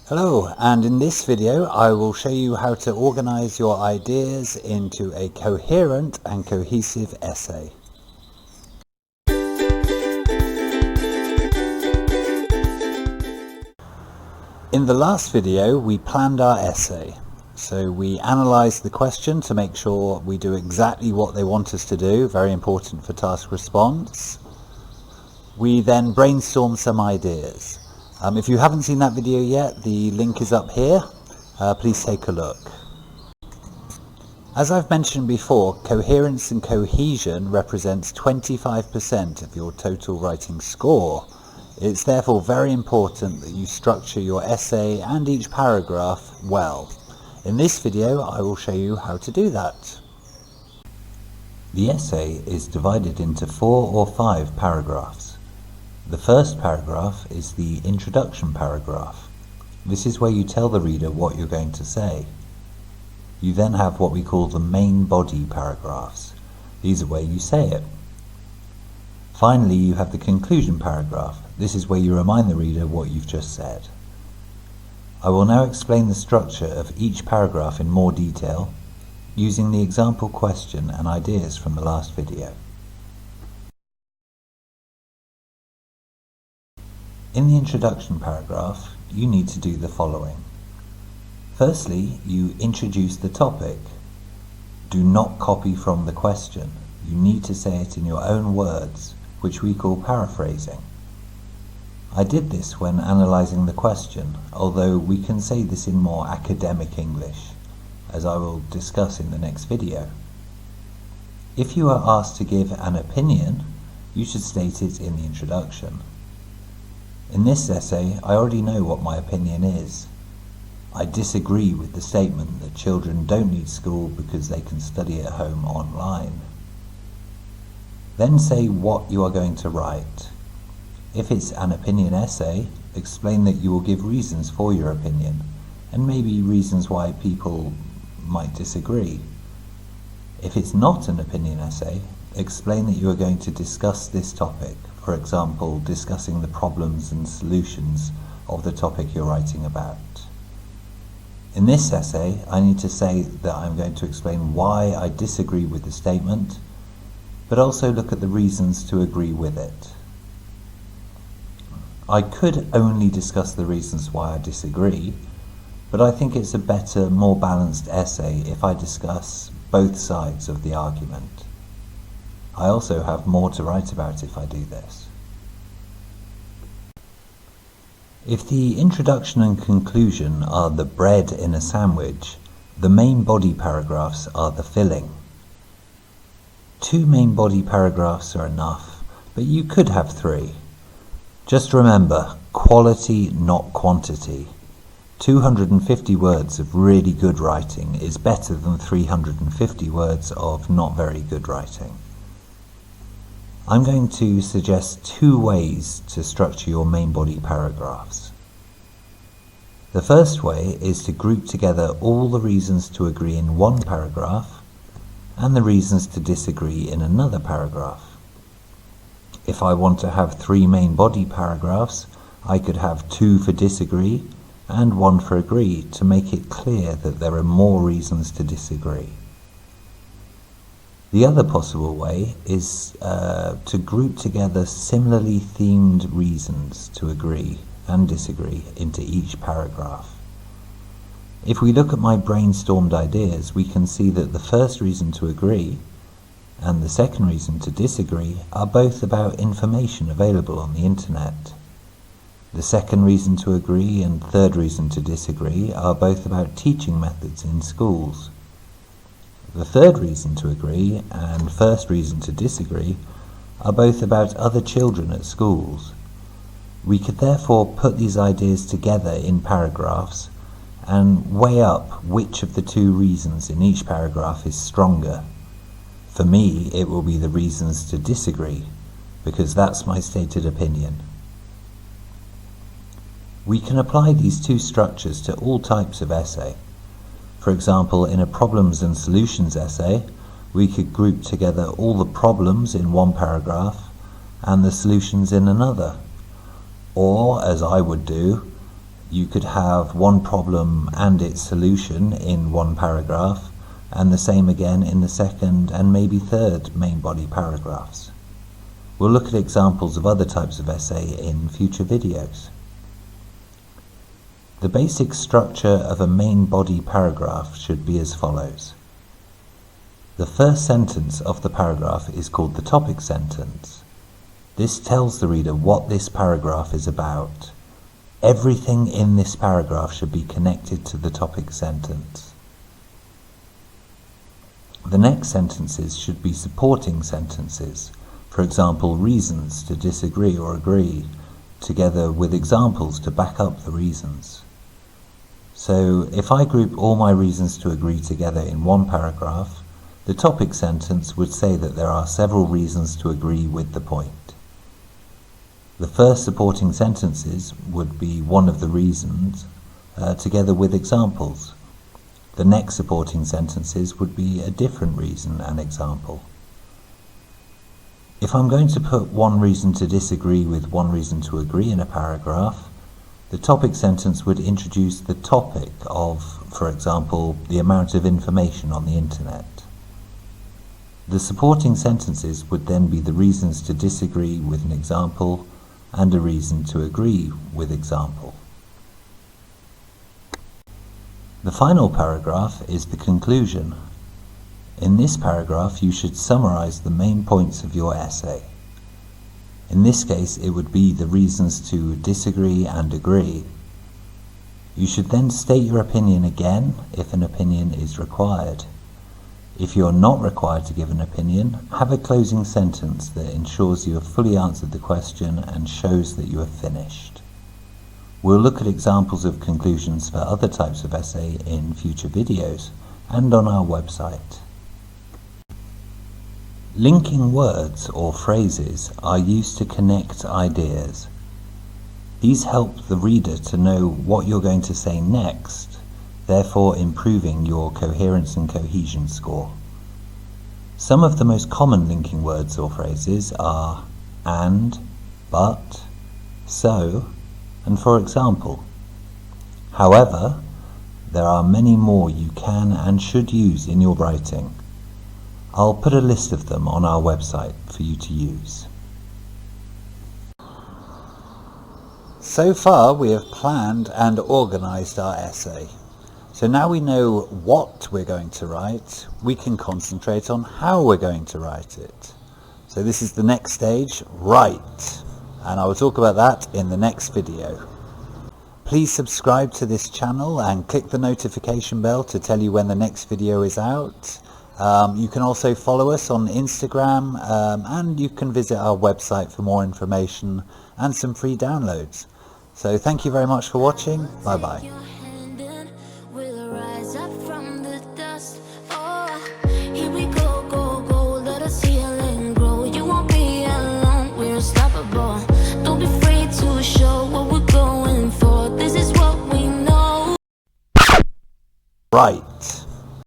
Hello, and in this video I will show you how to organize your ideas into a coherent and cohesive essay. In the last video we planned our essay. So we analysed the question to make sure we do exactly what they want us to do, very important for task response. We then brainstormed some ideas. If you haven't seen that video yet, the link is up here. Please take a look. As I've mentioned before, coherence and cohesion represents 25% of your total writing score. It's therefore very important that you structure your essay and each paragraph well. In this video, I will show you how to do that. The essay is divided into 4 or 5 paragraphs. The first paragraph is the introduction paragraph. This is where you tell the reader what you're going to say. You then have what we call the main body paragraphs. These are where you say it. Finally, you have the conclusion paragraph. This is where you remind the reader what you've just said. I will now explain the structure of each paragraph in more detail, using the example question and ideas from the last video. In the introduction paragraph, you need to do the following. Firstly, you introduce the topic. Do not copy from the question. You need to say it in your own words, which we call paraphrasing. I did this when analysing the question, although we can say this in more academic English, as I will discuss in the next video. If you are asked to give an opinion, you should state it in the introduction. In this essay, I already know what my opinion is. I disagree with the statement that children don't need school because they can study at home online. Then say what you are going to write. If it's an opinion essay, explain that you will give reasons for your opinion, and maybe reasons why people might disagree. If it's not an opinion essay, explain that you are going to discuss this topic. For example, discussing the problems and solutions of the topic you're writing about. In this essay, I need to say that I'm going to explain why I disagree with the statement, but also look at the reasons to agree with it. I could only discuss the reasons why I disagree, but I think it's a better, more balanced essay if I discuss both sides of the argument. I also have more to write about if I do this. If the introduction and conclusion are the bread in a sandwich, the main body paragraphs are the filling. 2 main body paragraphs are enough, but you could have 3. Just remember, quality, not quantity. 250 words of really good writing is better than 350 words of not very good writing. I'm going to suggest 2 ways to structure your main body paragraphs. The first way is to group together all the reasons to agree in one paragraph and the reasons to disagree in another paragraph. If I want to have 3 main body paragraphs, I could have 2 for disagree and 1 for agree to make it clear that there are more reasons to disagree. The other possible way is to group together similarly themed reasons to agree and disagree into each paragraph. If we look at my brainstormed ideas, we can see that the first reason to agree and the second reason to disagree are both about information available on the internet. The second reason to agree and third reason to disagree are both about teaching methods in schools. The third reason to agree and first reason to disagree are both about other children at schools. We could therefore put these ideas together in paragraphs and weigh up which of the 2 reasons in each paragraph is stronger. For me, it will be the reasons to disagree, because that's my stated opinion. We can apply these 2 structures to all types of essay. For example, in a problems and solutions essay, we could group together all the problems in one paragraph and the solutions in another. Or, as I would do, You could have one problem and its solution in one paragraph, and the same again in the second and maybe third main body paragraphs. We'll look at examples of other types of essay in future videos. The basic structure of a main body paragraph should be as follows. The first sentence of the paragraph is called the topic sentence. This tells the reader what this paragraph is about. Everything in this paragraph should be connected to the topic sentence. The next sentences should be supporting sentences. For example, reasons to disagree or agree, together with examples to back up the reasons. So, if I group all my reasons to agree together in one paragraph, the topic sentence would say that there are several reasons to agree with the point. The first supporting sentences would be one of the reasons, together with examples. The next supporting sentences would be a different reason and example. If I'm going to put one reason to disagree with one reason to agree in a paragraph, the topic sentence would introduce the topic of, for example, the amount of information on the internet. The supporting sentences would then be the reasons to disagree with an example and a reason to agree with example. The final paragraph is the conclusion. In this paragraph, you should summarize the main points of your essay. In this case, it would be the reasons to disagree and agree. You should then state your opinion again if an opinion is required. If you are not required to give an opinion, have a closing sentence that ensures you have fully answered the question and shows that you have finished. We'll look at examples of conclusions for other types of essay in future videos and on our website. Linking words or phrases are used to connect ideas. These help the reader to know what you're going to say next, therefore improving your coherence and cohesion score. Some of the most common linking words or phrases are and, but, so, and for example. However, there are many more you can and should use in your writing. I'll put a list of them on our website for you to use. So far we have planned and organised our essay. So now we know what we're going to write, we can concentrate on how we're going to write it. So this is the next stage, write. And I will talk about that in the next video. Please subscribe to this channel and click the notification bell to tell you when the next video is out. You can also follow us on Instagram and you can visit our website for more information and some free downloads. So thank you very much for watching. Bye bye. Right.